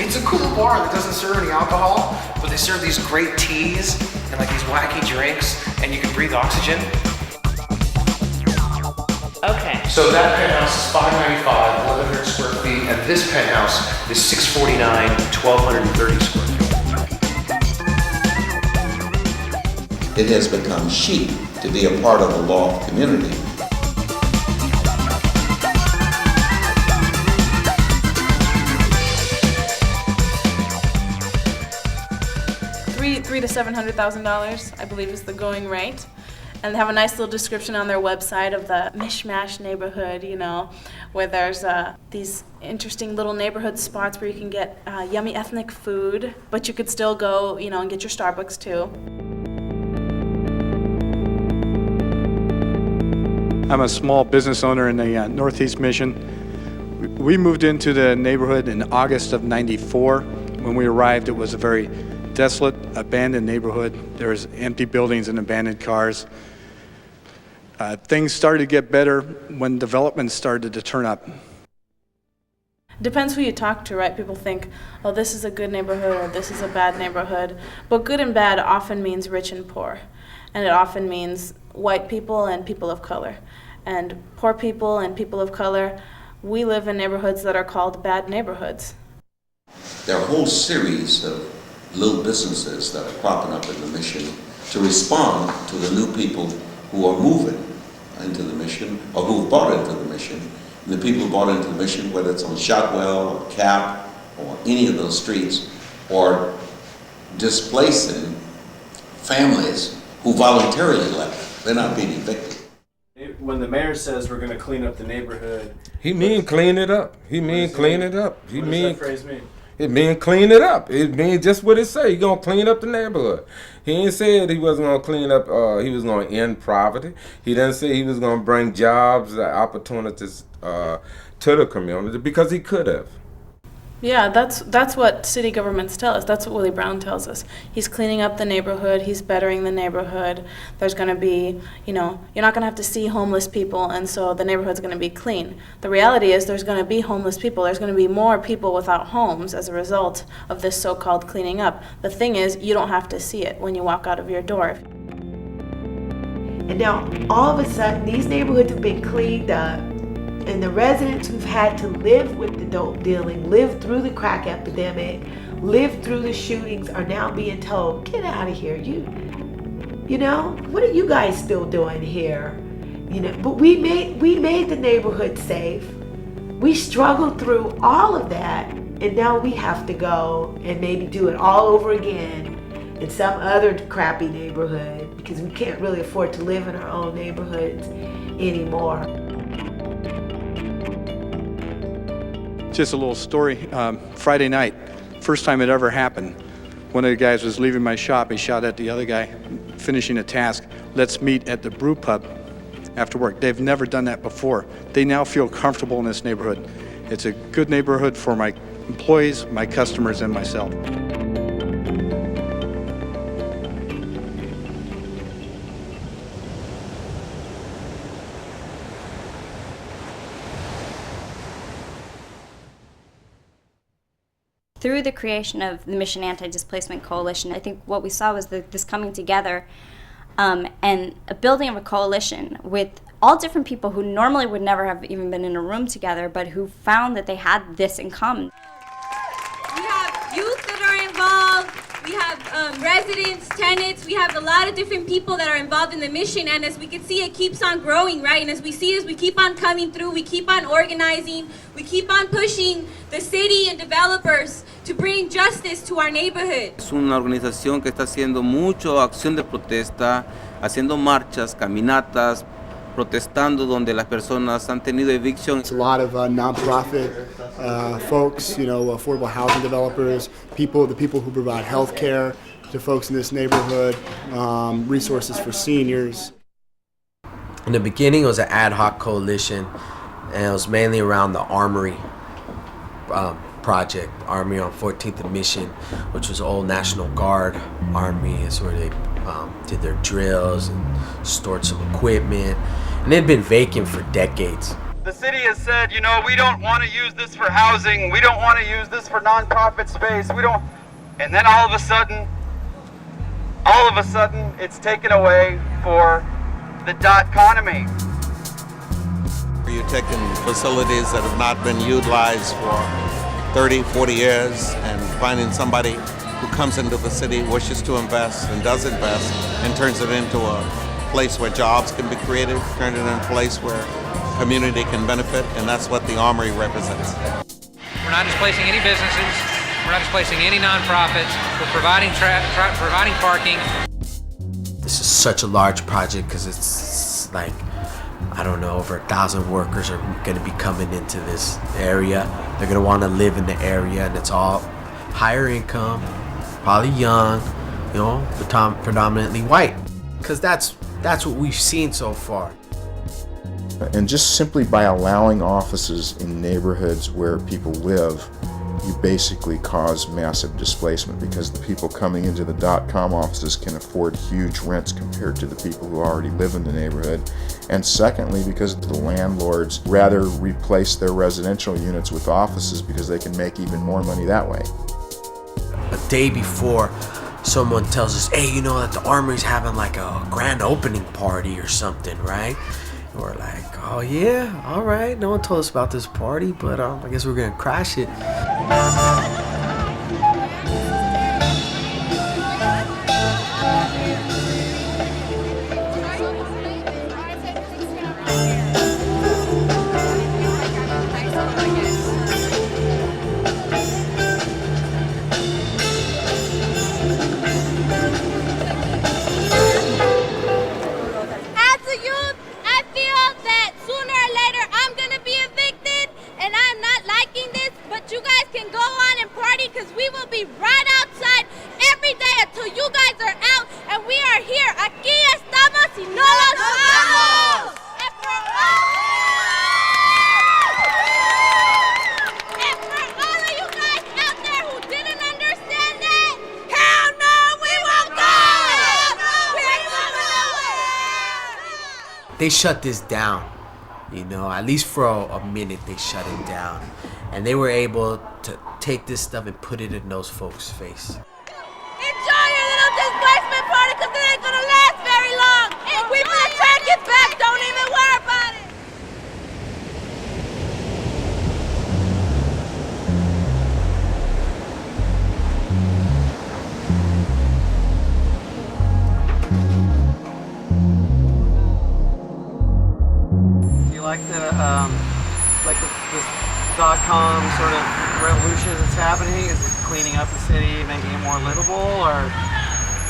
It's a cool bar that doesn't serve any alcohol, but they serve these great teas and like these wacky drinks, and you can breathe oxygen. Okay. So that penthouse is $595, 1,100 square feet, and this penthouse is $649, 1,230 square feet. It has become chic to be a part of the loft community. $300,000 to $700,000, I believe, is the going rate. And they have a nice little description on their website of the mishmash neighborhood, you know, where there's these interesting little neighborhood spots where you can get yummy ethnic food, but you could still go, you know, and get your Starbucks too. I'm a small business owner in the Northeast Mission. We moved into the neighborhood in August of '94. When we arrived, it was a very desolate, abandoned neighborhood. There was empty buildings and abandoned cars. Things started to get better when development started to turn up. Depends who you talk to, right? People think, oh, this is a good neighborhood or this is a bad neighborhood. But good and bad often means rich and poor. And it often means white people and people of color. And poor people and people of color, we live in neighborhoods that are called bad neighborhoods. There are a whole series of little businesses that are cropping up in the Mission to respond to the new people who are moving into the Mission or who've bought into the Mission. And the people who bought into the Mission, whether it's on Shotwell or Cap or any of those streets, are displacing families who voluntarily left. They're not being evicted. When the mayor says we're going to clean up the neighborhood, he mean clean it up. He mean clean it up. What does that phrase mean? It mean clean it up. It mean just what it say. He gonna clean up the neighborhood. He ain't said he wasn't gonna clean up. He was gonna end poverty. He didn't say he was gonna bring jobs, opportunities to the community because he could have. Yeah, that's what city governments tell us. That's what Willie Brown tells us. He's cleaning up the neighborhood. He's bettering the neighborhood. There's going to be, you know, you're not going to have to see homeless people, and so the neighborhood's going to be clean. The reality is there's going to be homeless people. There's going to be more people without homes as a result of this so-called cleaning up. The thing is, you don't have to see it when you walk out of your door. And now, all of a sudden, these neighborhoods have been cleaned up. And the residents who've had to live with the dope dealing, live through the crack epidemic, live through the shootings are now being told, get out of here. You know, what are you guys still doing here? You know, but we made the neighborhood safe. We struggled through all of that, and now we have to go and maybe do it all over again in some other crappy neighborhood because we can't really afford to live in our own neighborhoods anymore. Just a little story. Friday night, first time it ever happened. One of the guys was leaving my shop. He shot at the other guy, finishing a task. Let's meet at the brew pub after work. They've never done that before. They now feel comfortable in this neighborhood. It's a good neighborhood for my employees, my customers, and myself. Through the creation of the Mission Anti-Displacement Coalition, I think what we saw was this coming together and a building of a coalition with all different people who normally would never have even been in a room together, but who found that they had this in common. We have youth that are involved, we have residents, tenants, we have a lot of different people that are involved in the mission, and as we can see, it keeps on growing, right? And as we keep on coming through, we keep on organizing, we keep on pushing the city and developers to bring justice to our neighborhood. Es una organización que está haciendo mucho acción de protesta, haciendo marchas, caminatas, protestando donde las personas han tenido eviction. It's a lot of nonprofit folks, you know, affordable housing developers, the people who provide health care to folks in this neighborhood, resources for seniors. In the beginning, it was an ad hoc coalition, and it was mainly around the Armory project, Army on 14th and Mission, which was old National Guard Army. It's where they did their drills and stored some equipment, and it had been vacant for decades. The city has said, you know, we don't want to use this for housing. We don't want to use this for nonprofit space. And then all of a sudden, it's taken away for the dot economy. You're taking facilities that have not been utilized for 30, 40 years and finding somebody who comes into the city, wishes to invest and does invest and turns it into a place where jobs can be created, turn it into a place where community can benefit, and that's what the Armory represents. We're not displacing any businesses, we're not displacing any nonprofits, we're providing parking. This is such a large project because it's like, I don't know, over 1,000 workers are going to be coming into this area. They're going to want to live in the area, and it's all higher income, probably young, you know, predominantly white, because that's what we've seen so far. And just simply by allowing offices in neighborhoods where people live, you basically cause massive displacement because the people coming into the .com offices can afford huge rents compared to the people who already live in the neighborhood. And secondly, because the landlords rather replace their residential units with offices because they can make even more money that way. A day before, someone tells us, hey, you know that the Armory's having like a grand opening party or something, right? And we're like, oh yeah, all right. No one told us about this party, but I guess we're gonna crash it. They shut this down, you know, at least for a minute they shut it down. And they were able to take this stuff and put it in those folks' face. Enjoy your little displacement party because it ain't gonna last very long. And we will take it back, don't even worry about it. Like this .com sort of revolution that's happening? Is it cleaning up the city, making it more livable, or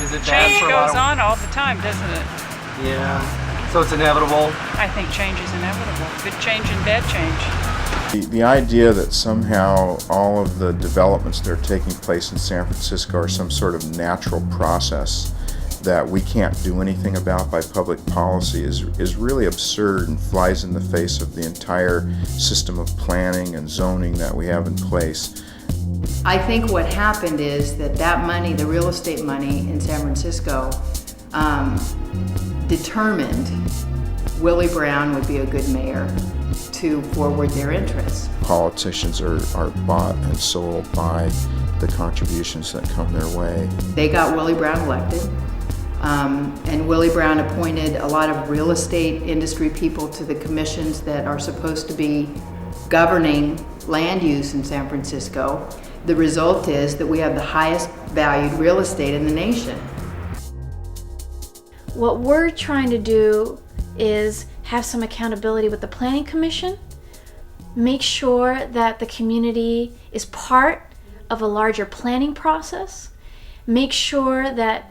is it bad Change for a goes lot on all the time, doesn't it? Yeah, so it's inevitable. I think change is inevitable. Good change and bad change. The idea that somehow all of the developments that are taking place in San Francisco are some sort of natural process that we can't do anything about by public policy is really absurd and flies in the face of the entire system of planning and zoning that we have in place. I think what happened is that money, the real estate money in San Francisco, determined Willie Brown would be a good mayor to forward their interests. Politicians are bought and sold by the contributions that come their way. They got Willie Brown elected. And Willie Brown appointed a lot of real estate industry people to the commissions that are supposed to be governing land use in San Francisco. The result is that we have the highest valued real estate in the nation. What we're trying to do is have some accountability with the Planning Commission, make sure that the community is part of a larger planning process, make sure that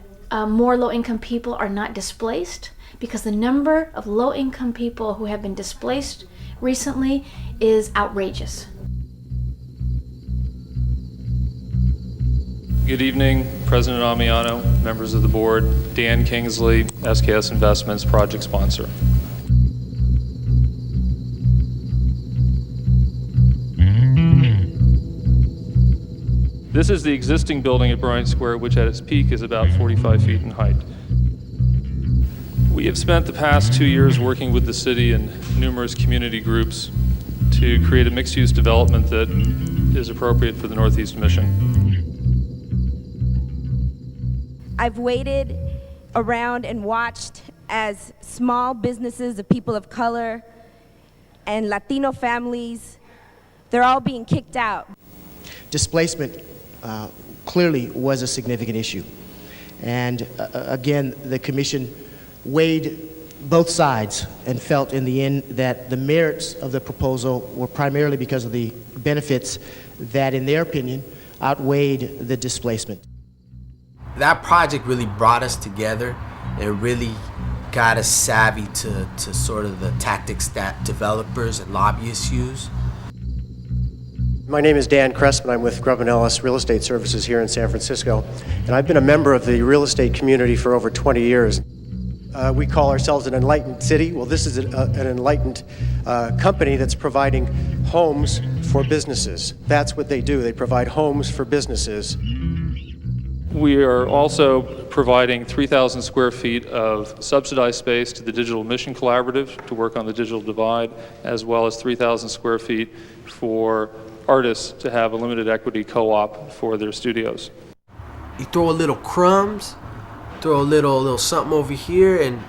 more low-income people are not displaced, because the number of low-income people who have been displaced recently is outrageous. Good evening, President Amiano, members of the board, Dan Kingsley, SKS Investments project sponsor. This is the existing building at Bryant Square, which at its peak is about 45 feet in height. We have spent the past 2 years working with the city and numerous community groups to create a mixed-use development that is appropriate for the Northeast Mission. I've waited around and watched as small businesses of people of color and Latino families, they're all being kicked out. Displacement clearly was a significant issue. And again, the commission weighed both sides and felt in the end that the merits of the proposal were primarily because of the benefits that, in their opinion, outweighed the displacement. That project really brought us together and really got us savvy to sort of the tactics that developers and lobbyists use. My name is Dan Crespin. I'm with Grubb & Ellis Real Estate Services here in San Francisco, and I've been a member of the real estate community for over 20 years. We call ourselves an enlightened city. Well, this is an enlightened company that's providing homes for businesses. That's what they do. They provide homes for businesses. We are also providing 3,000 square feet of subsidized space to the Digital Mission Collaborative to work on the digital divide, as well as 3,000 square feet for artists to have a limited equity co-op for their studios. You throw a little crumbs, throw a little something over here, and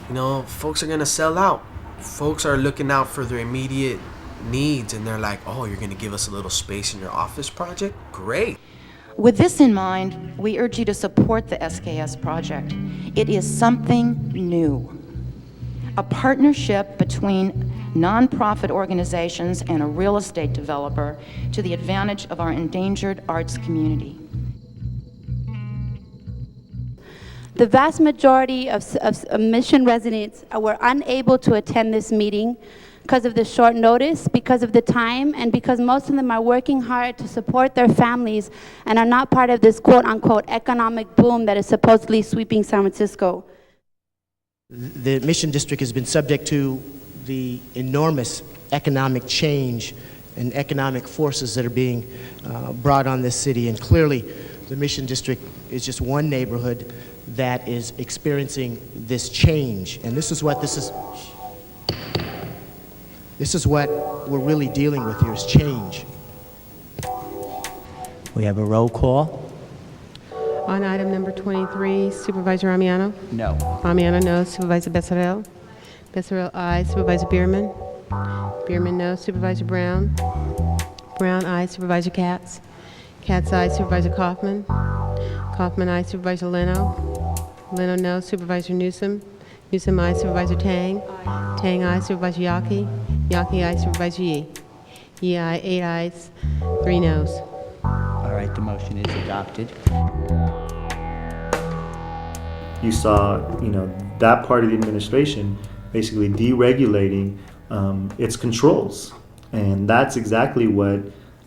you know, folks are gonna sell out. Folks are looking out for their immediate needs, and they're like, oh, you're gonna give us a little space in your office project? Great. With this in mind, we urge you to support the SKS project. It is something new. A partnership between nonprofit organizations and a real estate developer to the advantage of our endangered arts community. The vast majority of Mission residents were unable to attend this meeting because of the short notice, because of the time, and because most of them are working hard to support their families and are not part of this quote-unquote economic boom that is supposedly sweeping San Francisco. The Mission District has been subject to the enormous economic change and economic forces that are being brought on this city, and clearly the Mission District is just one neighborhood that is experiencing this change, and this is what we're really dealing with here, is change. We have a roll call. On item number 23, Supervisor Amiano? No. Amiano, no. Supervisor Becerril? Becerril, aye. Supervisor Bierman? Bierman, no. Supervisor Brown? Brown, aye. Supervisor Katz? Katz, aye. Supervisor Kaufman? Kaufman, aye. Supervisor Leno? Leno, no. Supervisor Newsom? Newsom, aye. Supervisor Tang? Tang, aye. Supervisor Yaki? Yaki, aye. Supervisor Yee? Yee, aye. 8 ayes, 3 noes. All right, the motion is adopted. You saw, that part of the administration basically deregulating its controls, and that's exactly what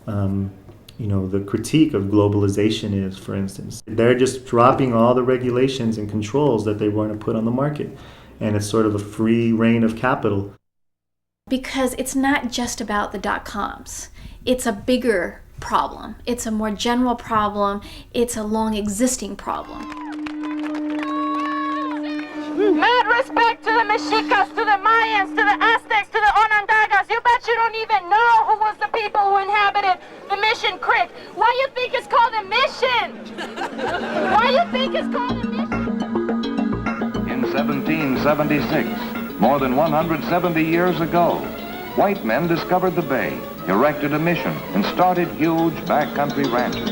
the critique of globalization is. For instance, they're just dropping all the regulations and controls that they want to put on the market, and it's sort of a free reign of capital. Because it's not just about the .coms. It's a bigger problem. It's a more general problem. It's a long existing problem. Mad respect to the Mexicas, to the Mayans, to the Aztecs, to the Onondagas. You bet you don't even know who was the people who inhabited the Mission Creek. Why you think it's called a mission? Why you think it's called a mission? In 1776, more than 170 years ago, white men discovered the bay, erected a mission, and started huge backcountry ranches.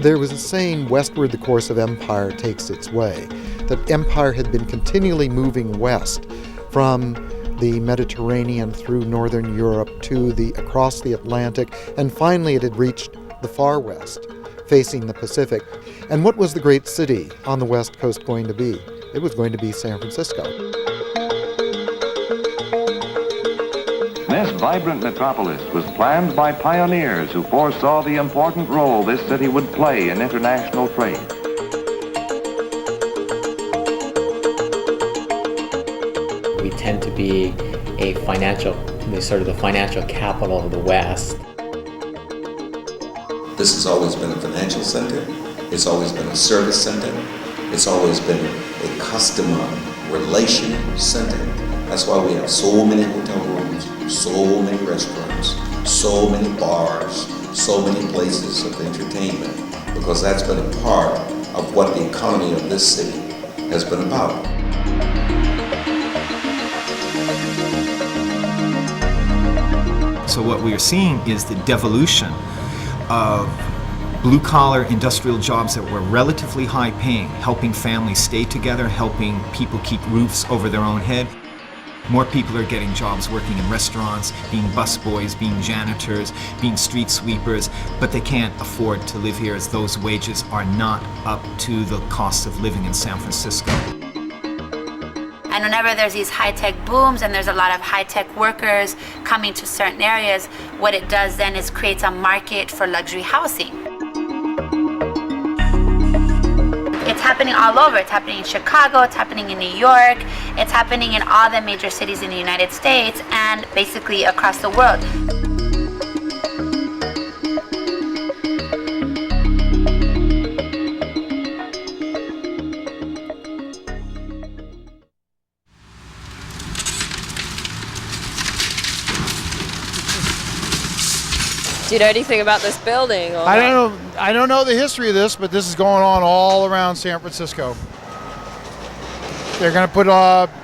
There was a saying, westward the course of empire takes its way, that empire had been continually moving west from the Mediterranean through northern Europe to across the Atlantic, and finally it had reached the far west, facing the Pacific. And what was the great city on the west coast going to be? It was going to be San Francisco. This vibrant metropolis was planned by pioneers who foresaw the important role this city would play in international trade. We tend to be the financial capital of the West. This has always been a financial center. It's always been a service center. It's always been a customer relation center. That's why we have so many hotel rooms, so many restaurants, so many bars, so many places of entertainment, because that's been a part of what the economy of this city has been about. So what we are seeing is the devolution of blue-collar industrial jobs that were relatively high-paying, helping families stay together, helping people keep roofs over their own head. More people are getting jobs working in restaurants, being busboys, being janitors, being street sweepers, but they can't afford to live here as those wages are not up to the cost of living in San Francisco. And whenever there's these high-tech booms and there's a lot of high-tech workers coming to certain areas, what it does then is creates a market for luxury housing. It's happening all over. It's happening in Chicago, it's happening in New York, it's happening in all the major cities in the United States and basically across the world. Do you know anything about this building? Or I don't know the history of this, but this is going on all around San Francisco. They're going to put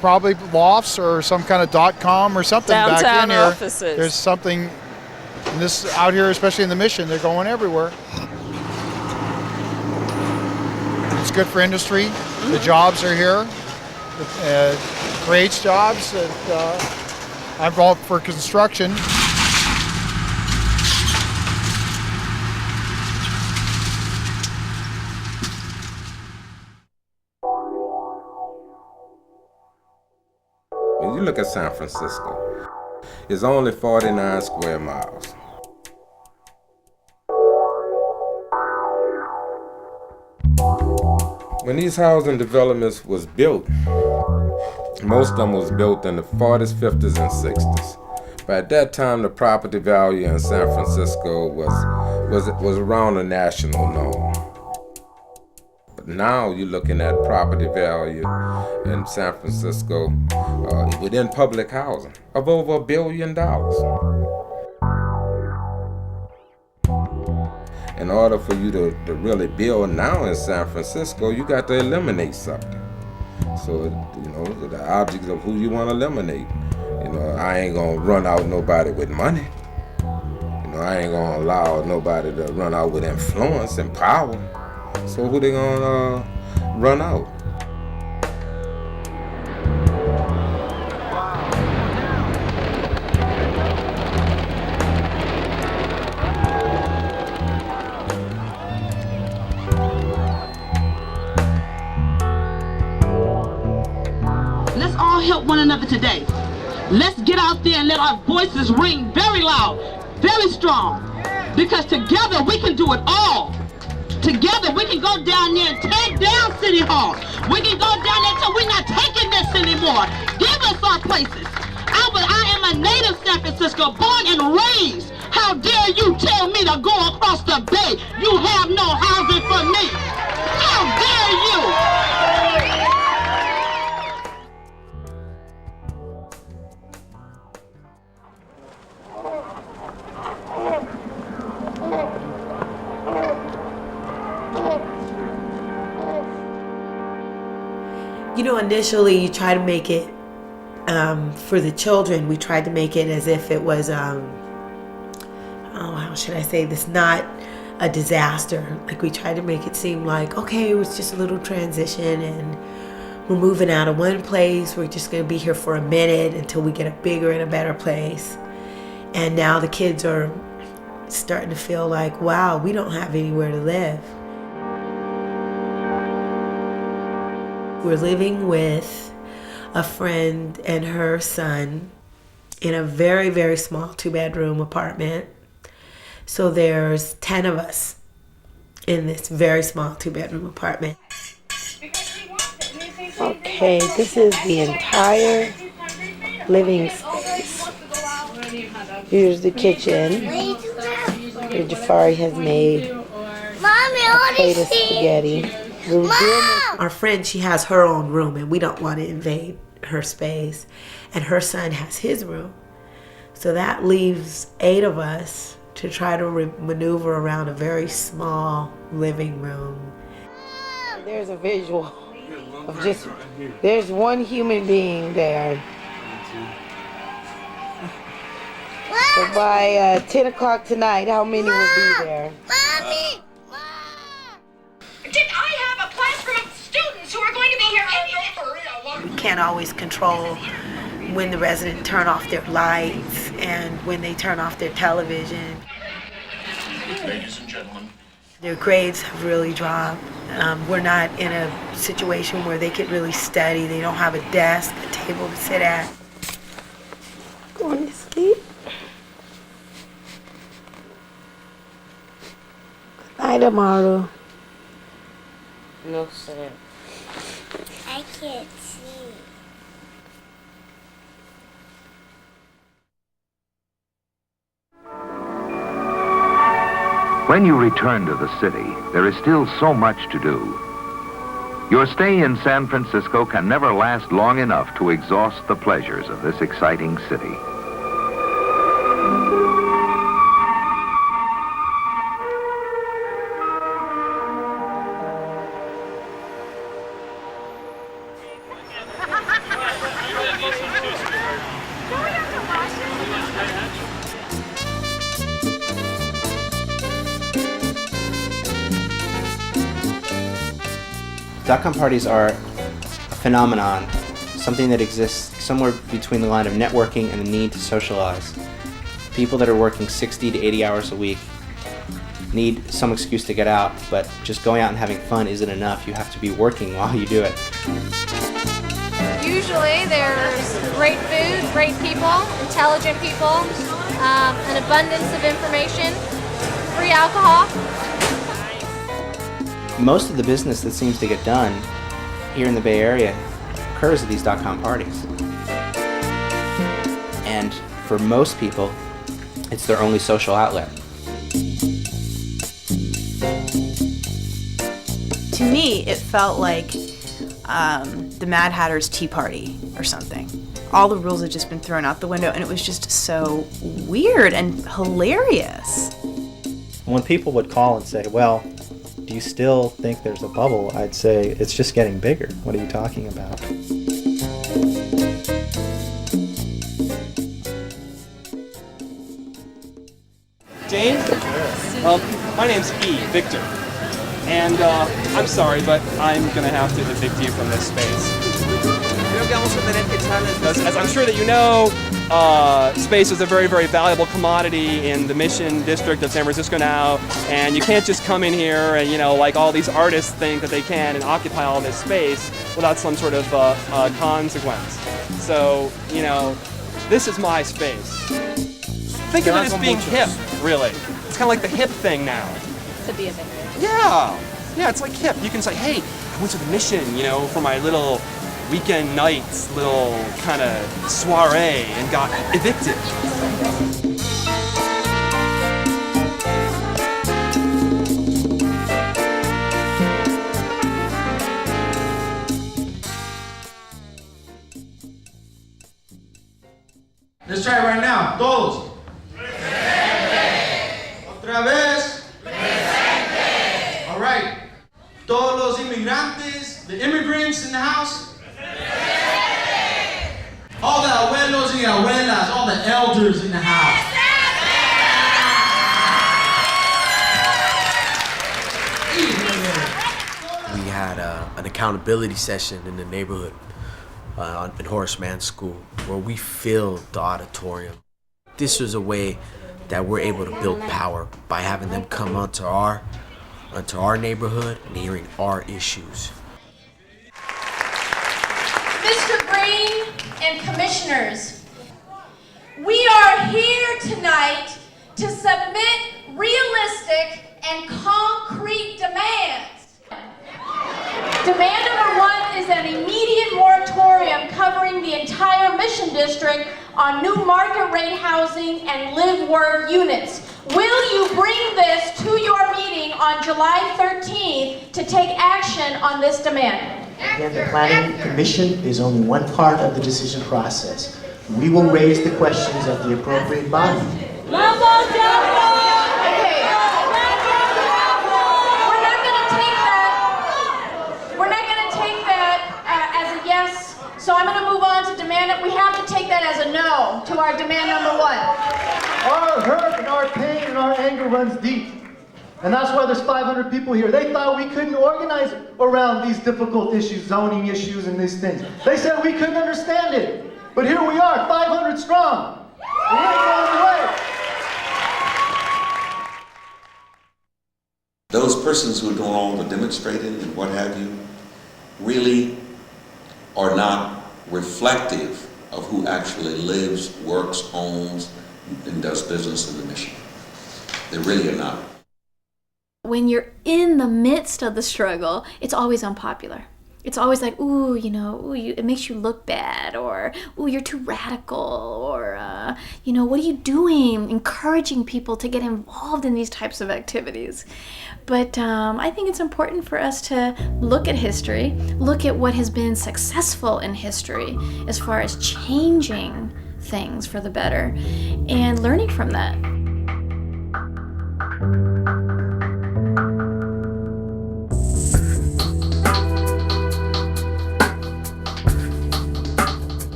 probably lofts or some kind of .com or something downtown back in here. Offices. There's something in this out here, especially in the Mission. They're going everywhere. It's good for industry. Mm-hmm. The jobs are here. It creates jobs. I'm all for construction. When you look at San Francisco, it's only 49 square miles. When these housing developments was built, most of them was built in the 40s, 50s, and 60s. But at that time, the property value in San Francisco was around the national norm. But now you're looking at property value in San Francisco within public housing of over $1 billion. In order for you to really build now in San Francisco, you got to eliminate something. So, the objects of who you want to eliminate. I ain't gonna run out nobody with money. I ain't gonna allow nobody to run out with influence and power. So who they gonna run out? Let's all help one another today. Let's get out there and let our voices ring very loud, very strong, because together we can do it all. Together we can go down there and tear down City Hall. We can go down there until we're not taking this anymore. Give us our places. I am a native San Francisco, born and raised. How dare you tell me to go across the bay? You have no housing for me. How dare you? Initially you try to make it for the children. We tried to make it as if it was, how should I say this, not a disaster. Like we tried to make it seem like, okay, it was just a little transition and we're moving out of one place. We're just going to be here for a minute until we get a bigger and a better place. And now the kids are starting to feel like, wow, we don't have anywhere to live. We're living with a friend and her son in a very, very small 2-bedroom apartment. So there's 10 of us in this very small 2-bedroom apartment. Okay, this is the entire living space. Here's the kitchen. Here Jafari has made a plate of spaghetti. Our friend, she has her own room and we don't want to invade her space, and her son has his room. So that leaves 8 of us to try to maneuver around a very small living room. There's a visual of just, there's one human being there. So by 10 o'clock tonight, how many will be there? Mommy! Did I have a classroom of students who are going to be here We can't always control when the residents turn off their lights and when they turn off their television. Ladies and gentlemen. Their grades have really dropped. We're not in a situation where they could really study. They don't have a desk, a table to sit at. Going to sleep. Good night, Amaru. No, sir. I can't see. When you return to the city, there is still so much to do. Your stay in San Francisco can never last long enough to exhaust the pleasures of this exciting city. .com parties are a phenomenon, something that exists somewhere between the line of networking and the need to socialize. People that are working 60 to 80 hours a week need some excuse to get out, but just going out and having fun isn't enough. You have to be working while you do it. Usually there's great food, great people, intelligent people, an abundance of information, free alcohol. Most of the business that seems to get done here in the Bay Area occurs at these .com parties. And for most people, it's their only social outlet. To me, it felt like the Mad Hatter's Tea Party or something. All the rules had just been thrown out the window, and it was just so weird and hilarious. When people would call and say, well, do you still think there's a bubble? I'd say it's just getting bigger. What are you talking about? James? My name's Victor. And I'm sorry, but I'm going to have to evict you from this space. As I'm sure that you know, space is a very, very valuable commodity in the Mission District of San Francisco now, and you can't just come in here and, like all these artists think that they can and occupy all this space without some sort of consequence. So, this is my space. Think of it as being hip, really. It's kind of like the hip thing now. To be a bit. Yeah, it's like hip. You can say, hey, I went to the Mission, for my little weekend nights, little kind of soiree, and got evicted. Let's try it right now. Todos. Otra vez. All right. Todos los inmigrantes, the immigrants in the house. All the abuelos y abuelas, all the elders in the house. We had an accountability session in the neighborhood in Horace Mann School where we filled the auditorium. This was a way that we're able to build power by having them come onto our neighborhood and hearing our issues. Mr. Green and commissioners, we are here tonight to submit realistic and concrete demands. Demand number 1 is an immediate moratorium covering the entire Mission District on new market rate housing and live-work units. Will you bring this to your meeting on July 13th to take action on this demand? Again, the Planning Commission is only one part of the decision process. We will raise the questions at the appropriate body. So I'm going to move on to demand it. We have to take that as a no to our demand number one. Our hurt and our pain and our anger runs deep. And that's why there's 500 people here. They thought we couldn't organize around these difficult issues, zoning issues and these things. They said we couldn't understand it. But here we are, 500 strong. We ain't going away. Those persons who are doing all the demonstrating and what have you really are not reflective of who actually lives, works, owns, and does business in the mission. They really are not. When you're in the midst of the struggle, it's always unpopular. It's always like, ooh, you know, ooh, it makes you look bad, or ooh, you're too radical, or, you know, what are you doing? Encouraging people to get involved in these types of activities. But I think it's important for us to look at history, look at what has been successful in history as far as changing things for the better and learning from that.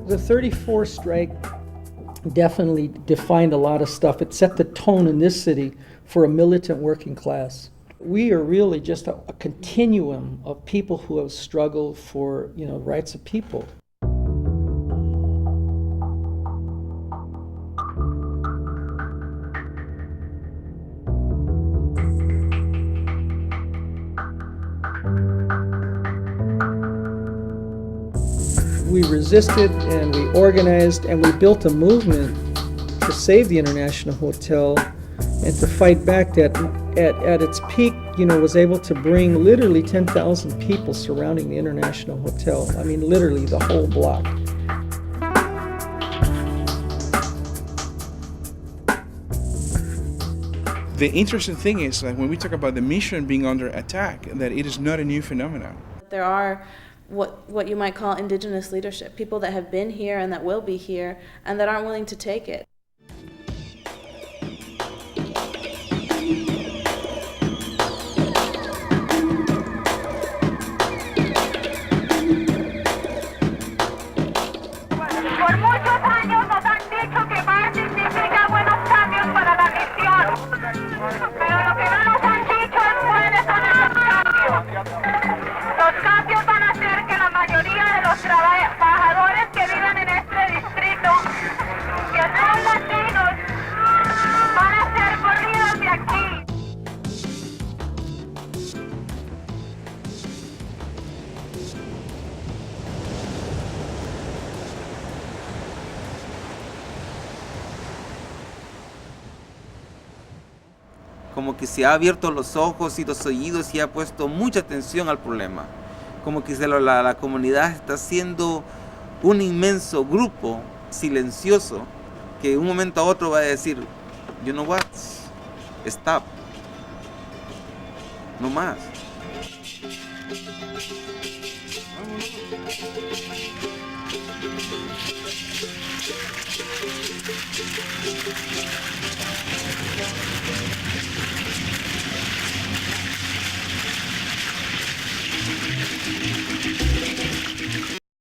The 34 strike definitely defined a lot of stuff. It set the tone in this city for a militant working class. We are really just a continuum of people who have struggled for, you know, rights of people. We resisted and we organized and we built a movement to save the International Hotel and to fight back that at its peak, you know, was able to bring literally 10,000 people surrounding the International Hotel. I mean, literally the whole block. The interesting thing is that when we talk about the mission being under attack, that it is not a new phenomenon. There are what you might call indigenous leadership, people that have been here and that will be here and that aren't willing to take it. Por muchos años nos han dicho que paz significa buenos cambios para la región. Pero lo que no nos han dicho es cuáles son esos cambios. Los cambios van a hacer que la mayoría de los trabajadores que viven en este distrito, que son latinos, van a ser corridos de aquí. Como que se ha abierto los ojos y los oídos y ha puesto mucha atención al problema. Como que la comunidad está siendo un inmenso grupo silencioso que de un momento a otro va a decir, you know what, stop, no más.